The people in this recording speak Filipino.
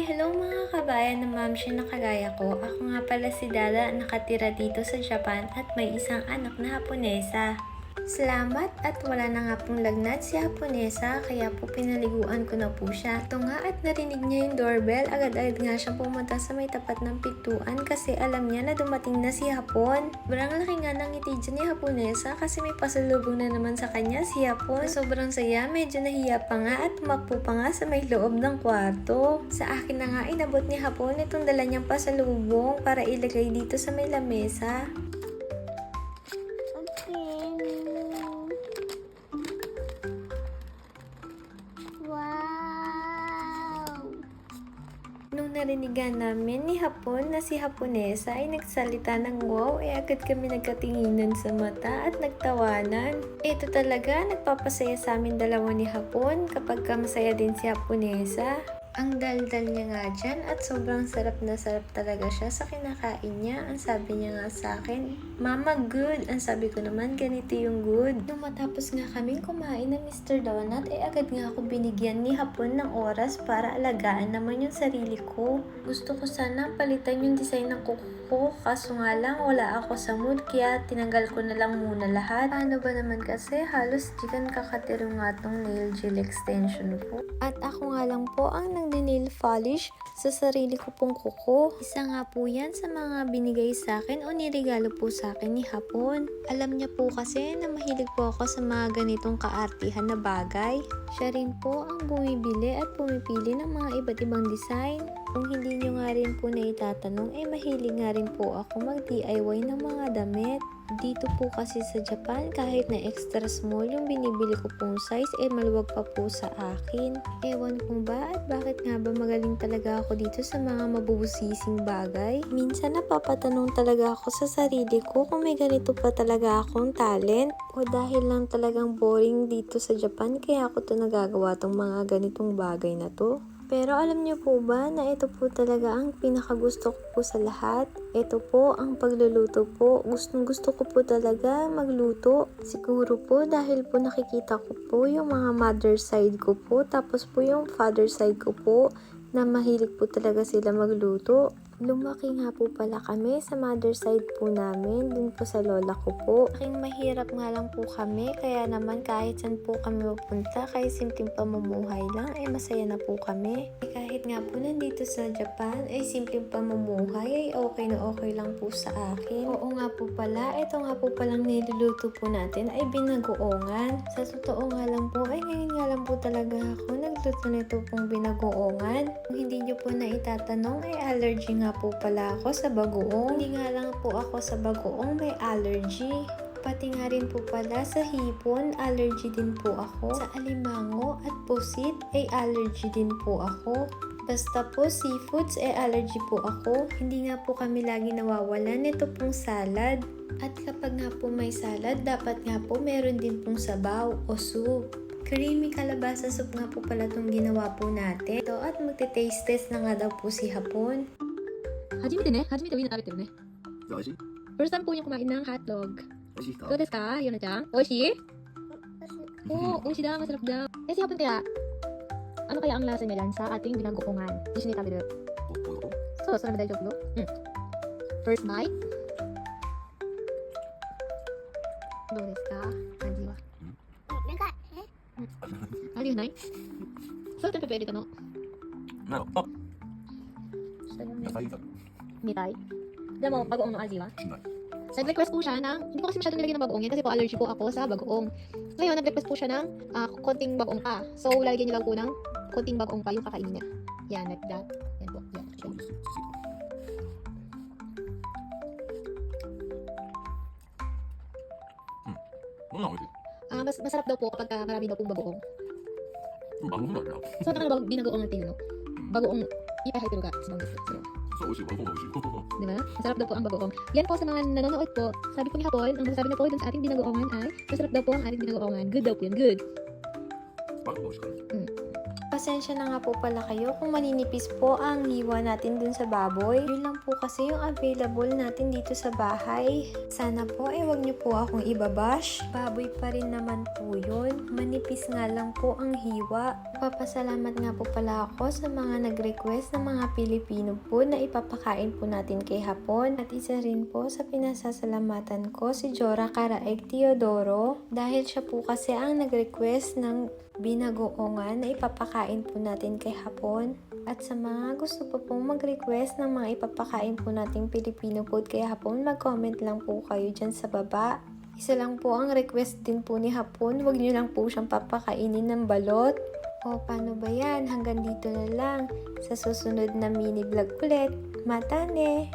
Hello mga kabayan na mamshi na kagaya ko. Ako nga pala si Dada, nakatira dito sa Japan at may isang anak na Haponesa. Salamat at wala na nga pong lagnat si Haponesa kaya po pinaliguan ko na po siya. Ito nga at narinig niya yung doorbell, agad-agad nga siya pumunta sa may tapat ng pintuan kasi alam niya na dumating na si Hapon. Sobrang laki nga ng ngiti dyan ni Haponesa kasi may pasalubong na naman sa kanya si Hapon. Sobrang saya, medyo nahiya pa nga at tumakbo pa nga sa may loob ng kwarto. Sa akin na nga inabot ni Hapon itong dala niyang pasalubong para ilagay dito sa may lamesa. Nung narinigan namin ni Hapon na si Haponesa ay nagsalita ng wow, agad kami nagkatinginan sa mata at nagtawanan. Ito talaga, nagpapasaya sa amin dalawa ni Hapon kapag masaya din si Haponesa. Ang daldal niya nga dyan at sobrang sarap na sarap talaga siya sa kinakain niya. Ang sabi niya nga sa akin, "Mama, good." Ang sabi ko naman, ganito yung good. Nung matapos nga kaming kumain ng Mr. Donut, agad nga ako binigyan ni Hapon ng oras para alagaan naman yung sarili ko. Gusto ko sana palitan yung design ng kuko ko, kaso nga lang wala ako sa mood kaya tinanggal ko na lang muna lahat. Paano ba naman kasi halos di kan kakatiro nga tong nail gel extension ko. At ako nga lang po ang nail polish sa sarili ko pong kuko. Isa nga po yan sa mga binigay sa akin o niregalo po sa akin ni Hapon. Alam niya po kasi na mahilig po ako sa mga ganitong kaartihan na bagay. Siya rin po ang bumibili at pumipili ng mga iba't ibang design. Kung hindi nyo nga rin po na itatanong, mahilig nga rin po ako mag-DIY ng mga damit. Dito po kasi sa Japan, kahit na extra small yung binibili ko pong size, maluwag pa po sa akin. Ewan kong ba at bakit nga ba magaling talaga ako dito sa mga mabubusising bagay. Minsan napapatanong talaga ako sa sarili ko kung may ganito pa talaga akong talent. O dahil lang talagang boring dito sa Japan, kaya ako to nagagawa tong mga ganitong bagay na to. Pero alam niyo po ba na ito po talaga ang pinakagusto ko po sa lahat? Ito po ang pagluluto po. Gustong gusto ko po talaga magluto. Siguro po dahil po nakikita ko po yung mga mother side ko po. Tapos po yung father side ko po na mahilig po talaga sila magluto. Lumaki nga po pala kami sa mother side po namin, dun po sa lola ko po. Aking mahirap nga lang po kami, kaya naman kahit saan po kami pupunta, kahit simpleng pamumuhay lang, masaya na po kami. Kahit nga po nandito sa Japan, simpleng pamumuhay, okay na okay lang po sa akin. Oo nga po pala, ito nga po palang niluluto po natin ay binagoongan. Sa totoo nga lang po, ngayon nga lang po talaga ako nagluto nito pong binagoongan. Kung hindi nyo po na itatanong, allergy nga po pala ako sa bagoong. Hindi nga lang po ako sa bagoong may allergy. Pati nga rin po pala sa hipon, allergy din po ako. Sa alimango at pusit, allergy din po ako. Basta po seafoods, allergy po ako. Hindi nga po kami lagi nawawalan nito pong salad. At kapag nga po may salad, dapat nga po meron din pong sabaw o soup. Creamy kalabasa soup nga po pala itong ginawa po natin. Ito at magte-taste test na nga daw po si Hapon. 初めてウインナー食べてるね。美味しい First time po yung kumain ng hotdog. 美味しいですか Do desu ka, Yuna-chan? Oishi? Oo, oishi daw, masarap daw. Si Hapon kaya, ano kaya ang lasa niya yan sa ating binagoongan? Ishi ni tabiru. どういうこと So, sarap daw joke, First bite. Do desu ka? Kanji wa. ありがないそうてんぺぺ入れたのなんか野菜だ Mitay. Alam mo, bagoong no aji wa? しない Nag-request po siya ng, hindi ko kasi masyadong nilagyan ng bagoong yan kasi po allergy po ako sa bagoong. Ngayon, nag-request po siya ng konting bagoong pa. So, lalagyan niya lang po ng konting bagoong pa yung kakainin niya. Yan, like that. Yan po. Yan. そうですつついこんなん美味しい Masarap daw po kapag marami daw pong bagoong. 番組なんだ So, nakang binagoong natin yun, no? Bagoong, ipahitiro ka sa bangis. So, そう美味しい番組美味しい di ba? Masarap daw po ang bagoong. Yan po sa mga nanonood po. Sabi po ni Hapon, ang masasabi niya po dun sa ating binagoongan ay masarap daw po ang ating binagoongan. Good daw po yun. Good. 番組美味しいから Pa Pasensya na nga po pala kayo kung maninipis po ang hiwa natin dun sa baboy. Yun lang po kasi yung available natin dito sa bahay. Sana po wag niyo po akong ibabash. Baboy pa rin naman po yun. Manipis nga lang po ang hiwa. Papasalamat nga po pala ako sa mga nag-request ng mga Pilipino po na ipapakain po natin kay hapon. At isa rin po sa pinasasalamatan ko si Jora Caraeg Teodoro dahil siya po kasi ang nag-request ng binagoongan na ipapakain po natin kay hapon. At sa mga gusto pa pong mag-request ng mga ipapakain po nating Filipino food kay hapon, mag-comment lang po kayo dyan sa baba. Isa lang po ang request din po ni hapon, huwag nyo lang po siyang papakainin ng balot. O paano ba yan? Hanggang dito na lang. Sa susunod na mini vlog ulit. Matane!